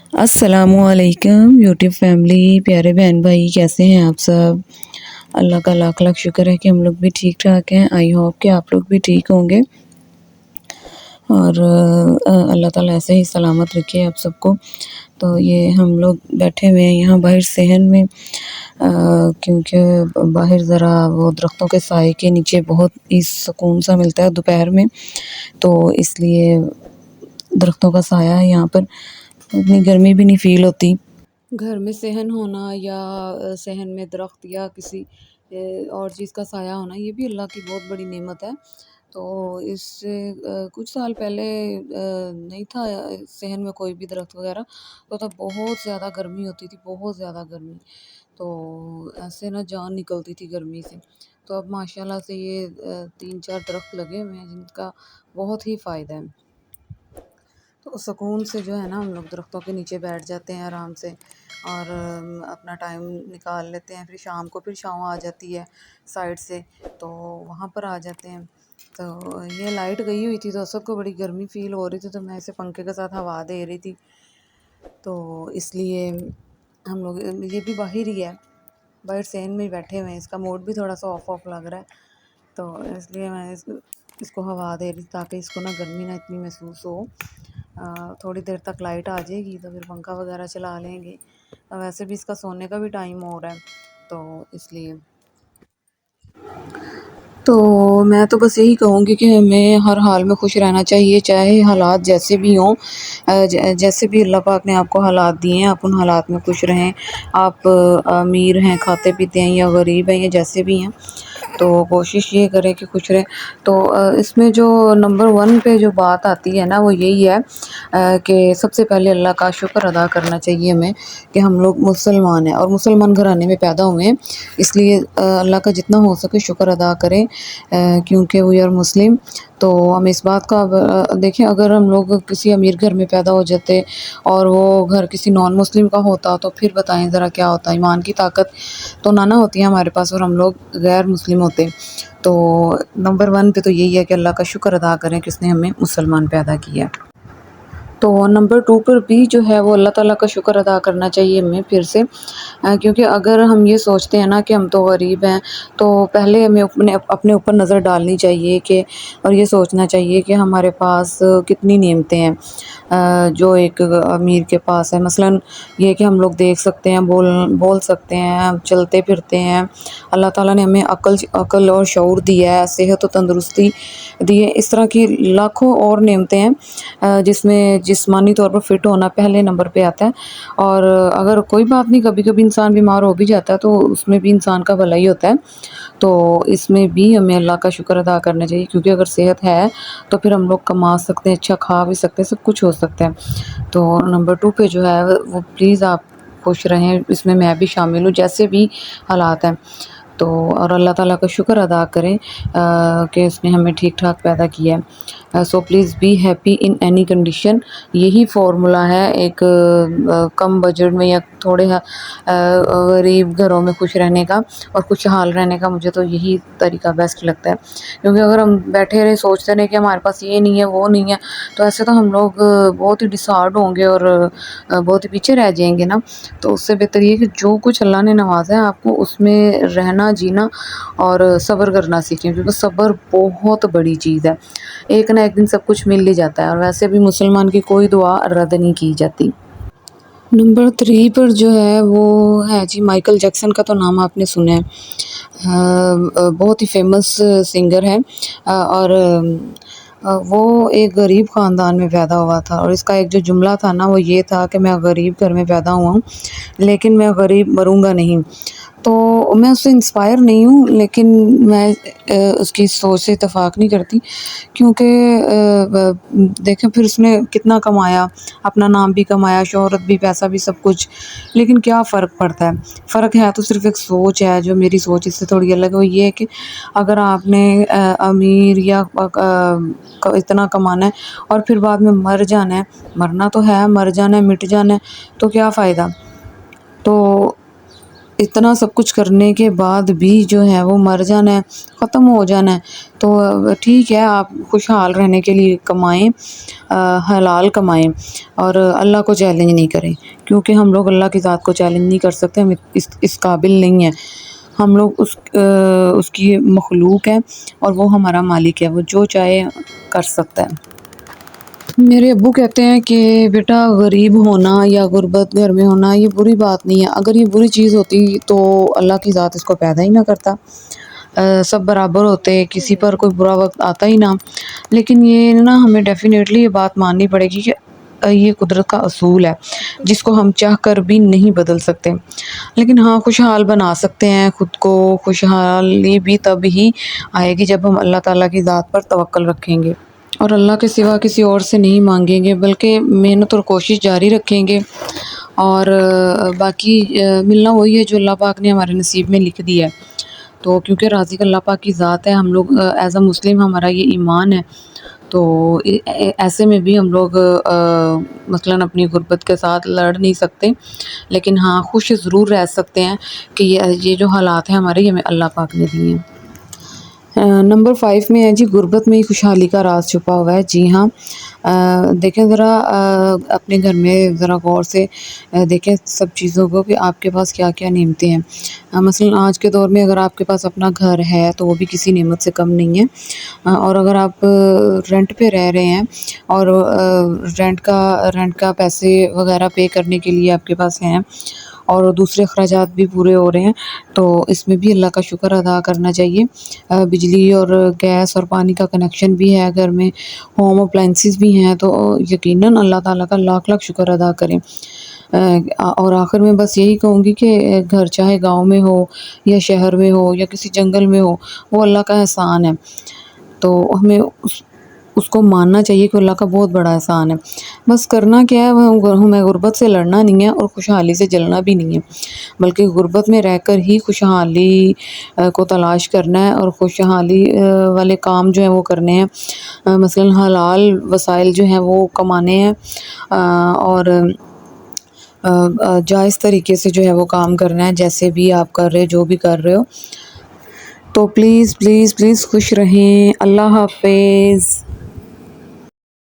अस्सलाम वालेकुम YouTube family, प्यारे बहन भाई, कैसे हैं आप सब। अल्लाह का लाख लाख शुक्र है कि हम लोग भी ठीक ठाक हैं। आई होप कि आप लोग भी ठीक होंगे और अल्लाह ताला ऐसे ही सलामत रखे आप सबको। तो ये हम लोग बैठे हुए हैं यहाँ बाहर सहन में, क्योंकि बाहर ज़रा वो दरख्तों के साए के नीचे बहुत ही सुकून सा मिलता है दोपहर में, तो इसलिए दरख्तों का साया है यहाँ पर, इतनी गर्मी भी नहीं फ़ील होती। घर में सहन होना या सहन में दरख्त या किसी और चीज़ का साया होना, ये भी अल्लाह की बहुत बड़ी नेमत है। तो इससे कुछ साल पहले नहीं था सहन में कोई भी दरख्त वगैरह, तो तब बहुत ज़्यादा गर्मी होती थी, बहुत ज़्यादा गर्मी। तो ऐसे ना जान निकलती थी गर्मी से। तो अब माशाल्लाह से ये 3-4 दरख्त लगे हुए हैं जिनका बहुत ही फ़ायदा है। तो सुकून से जो है ना हम लोग दरख्तों के नीचे बैठ जाते हैं आराम से और अपना टाइम निकाल लेते हैं। फिर शाम को फिर छाँव आ जाती है साइड से, तो वहाँ पर आ जाते हैं। तो ये लाइट गई हुई थी तो सबको बड़ी गर्मी फ़ील हो रही थी, तो मैं इसे पंखे के साथ हवा दे रही थी। तो इसलिए हम लोग ये भी बाहर ही है, बाहर सहन में ही बैठे हुए हैं। इसका मूड भी थोड़ा सा ऑफ ऑफ लग रहा है, तो इसलिए मैं इसको हवा दे रही थी ताकि इसको ना गर्मी ना इतनी महसूस हो। थोड़ी देर तक लाइट आ जाएगी तो फिर पंखा वगैरह चला लेंगे। वैसे भी इसका सोने का भी टाइम हो रहा है, तो इसलिए तो मैं तो बस यही कहूँगी कि हमें हर हाल में खुश रहना चाहिए, चाहे हालात जैसे भी हों। जैसे भी अल्लाह पाक ने आपको हालात दिए हैं, आप उन हालात में खुश रहें। आप अमीर हैं, खाते पीते हैं, या गरीब हैं, या जैसे भी हैं, तो कोशिश ये करें कि खुश रहें। तो इसमें जो नंबर 1 पे जो बात आती है ना, वो यही है कि सबसे पहले अल्लाह का शुक्र अदा करना चाहिए हमें कि हम लोग मुसलमान हैं और मुसलमान घराने में पैदा हुए हैं। इसलिए अल्लाह का जितना हो सके शुक्र अदा करें, क्योंकि वी आर मुस्लिम। तो हम इस बात का देखें, अगर हम लोग किसी अमीर घर में पैदा हो जाते और वो घर किसी नॉन मुस्लिम का होता, तो फिर बताएं ज़रा क्या होता। ईमान की ताकत तो ना होती है हमारे पास और हम लोग गैर मुस्लिम होते। तो नंबर 1 पे तो यही है कि अल्लाह का शुक्र अदा करें कि उसने हमें मुसलमान पैदा किया है। तो नंबर 2 पर भी जो है वो अल्लाह ताला का शुक्र अदा करना चाहिए हमें फिर से, क्योंकि अगर हम ये सोचते हैं ना कि हम तो गरीब हैं, तो पहले हमें अपने ऊपर नज़र डालनी चाहिए कि और ये सोचना चाहिए कि हमारे पास कितनी नेमतें हैं जो एक अमीर के पास है। मसलन ये कि हम लोग देख सकते हैं, बोल सकते हैं, चलते फिरते हैं। अल्लाह ताला ने हमें अक़ल और शऊर दिया है, सेहत और तंदुरुस्ती दी है। इस तरह की लाखों और नेमतें हैं जिसमें जिस्मानी तौर पर फिट होना पहले नंबर पे आता है। और अगर कोई बात नहीं, कभी कभी इंसान बीमार हो भी जाता है, तो उसमें भी इंसान का भला ही होता है। तो इसमें भी हमें अल्लाह का शुक्र अदा करना चाहिए, क्योंकि अगर सेहत है तो फिर हम लोग कमा सकते हैं, अच्छा खा भी सकते हैं, सब कुछ हो सकता है। तो नंबर 2 पे जो है वो प्लीज़ आप खुश रहें, इसमें मैं भी शामिल हूँ, जैसे भी हालात हैं। तो और अल्लाह ताला का शुक्र अदा करें कि उसने हमें ठीक ठाक पैदा किया है। So please be happy in any condition. यही फार्मूला है एक कम बजट में या थोड़े गरीब घरों में खुश रहने का और खुशहाल रहने का। मुझे तो यही तरीका बेस्ट लगता है, क्योंकि अगर हम बैठे रहे सोचते रहे कि हमारे पास ये नहीं है, वो नहीं है, तो ऐसे तो हम लोग बहुत ही डिसहार्ड होंगे और बहुत ही पीछे रह जाएंगे ना। तो उससे बेहतर ये कि जो कुछ अल्लाह ने नवाजा है आपको, उसमें रहना, जीना और सब्र करना सीखें, क्योंकि सब्र बहुत बड़ी चीज़ है। एक ना एक दिन सब कुछ मिल ही जाता है, और वैसे भी मुसलमान की कोई दुआ रद्द नहीं की जाती। नंबर 3 पर जो है वो है जी माइकल जैक्सन का, तो नाम आपने सुना है। बहुत ही फेमस सिंगर है और वो एक गरीब ख़ानदान में पैदा हुआ था, और इसका एक जो जुमला था ना, वो ये था कि मैं गरीब घर में पैदा हुआ हूँ, लेकिन मैं गरीब मरूँगा नहीं। तो मैं उससे इंस्पायर नहीं हूँ, लेकिन मैं उसकी सोच से इत्तेफ़ाक नहीं करती, क्योंकि देखें फिर उसने कितना कमाया, अपना नाम भी कमाया, शोहरत भी, पैसा भी, सब कुछ, लेकिन क्या फ़र्क पड़ता है। फ़र्क है तो सिर्फ़ एक सोच है। जो मेरी सोच इससे थोड़ी अलग है, वो ये है कि अगर आपने अमीर या इतना कमाना है और फिर बाद में मर जाना है, मरना तो है, मर जाना है, मिट जाना है, तो क्या फ़ायदा। तो اتنا سب کچھ کرنے کے بعد بھی جو ہے وہ مر جانا ہے، ختم ہو جانا ہے، تو ٹھیک ہے آپ خوشحال رہنے کے لیے کمائیں، حلال کمائیں اور اللہ کو چیلنج نہیں کریں، کیونکہ ہم لوگ اللہ کی ذات کو چیلنج نہیں کر سکتے، ہم اس قابل نہیں ہیں، ہم لوگ اس کی مخلوق ہیں اور وہ ہمارا مالک ہے، وہ جو چاہے کر سکتا ہے۔ میرے ابو کہتے ہیں کہ بیٹا غریب ہونا یا غربت گھر میں ہونا یہ بری بات نہیں ہے، اگر یہ بری چیز ہوتی تو اللہ کی ذات اس کو پیدا ہی نہ کرتا، سب برابر ہوتے، کسی پر کوئی برا وقت آتا ہی نہ۔ لیکن یہ نا ہمیں ڈیفینیٹلی یہ بات ماننی پڑے گی کہ یہ قدرت کا اصول ہے جس کو ہم چاہ کر بھی نہیں بدل سکتے، لیکن ہاں خوشحال بنا سکتے ہیں خود کو، خوشحالی بھی تب ہی آئے گی جب ہم اللہ تعالیٰ کی ذات پر توکل رکھیں گے اور اللہ کے سوا کسی اور سے نہیں مانگیں گے، بلکہ محنت اور کوشش جاری رکھیں گے، اور باقی ملنا وہی ہے جو اللہ پاک نے ہمارے نصیب میں لکھ دیا ہے۔ تو کیونکہ رازق اللہ پاک کی ذات ہے، ہم لوگ ایز اے مسلم ہمارا یہ ایمان ہے، تو ایسے میں بھی ہم لوگ مثلاً اپنی غربت کے ساتھ لڑ نہیں سکتے، لیکن ہاں خوش ضرور رہ سکتے ہیں کہ یہ جو حالات ہیں ہمارے، یہ ہمیں اللہ پاک نے دیے ہیں۔ نمبر 5 میں ہے جی، غربت میں ہی خوشحالی کا راز چھپا ہوا ہے۔ جی ہاں، دیکھیں ذرا اپنے گھر میں ذرا غور سے دیکھیں سب چیزوں کو کہ آپ کے پاس کیا کیا نعمتیں ہیں۔ مثلاً آج کے دور میں اگر آپ کے پاس اپنا گھر ہے تو وہ بھی کسی نعمت سے کم نہیں ہے، اور اگر آپ رینٹ پہ رہ رہے ہیں اور رینٹ کا پیسے وغیرہ پے کرنے کے لیے آپ کے پاس ہیں اور دوسرے اخراجات بھی پورے ہو رہے ہیں، تو اس میں بھی اللہ کا شکر ادا کرنا چاہیے۔ بجلی اور گیس اور پانی کا کنیکشن بھی ہے گھر میں، ہوم اپلائنسز بھی ہیں، تو یقیناً اللہ تعالیٰ کا لاکھ لاکھ شکر ادا کریں۔ اور آخر میں بس یہی کہوں گی کہ گھر چاہے گاؤں میں ہو یا شہر میں ہو یا کسی جنگل میں ہو، وہ اللہ کا احسان ہے، تو ہمیں اس کو ماننا چاہیے کہ اللہ کا بہت بڑا احسان ہے۔ بس کرنا کیا ہے، ہمیں غربت سے لڑنا نہیں ہے اور خوشحالی سے جلنا بھی نہیں ہے، بلکہ غربت میں رہ کر ہی خوشحالی کو تلاش کرنا ہے اور خوشحالی والے کام جو ہیں وہ کرنے ہیں، مثلاً حلال وسائل جو ہیں وہ کمانے ہیں، اور جائز طریقے سے جو ہے وہ کام کرنا ہے، جیسے بھی آپ کر رہے جو بھی کر رہے ہو۔ تو پلیز پلیز پلیز خوش رہیں۔ اللہ حافظ۔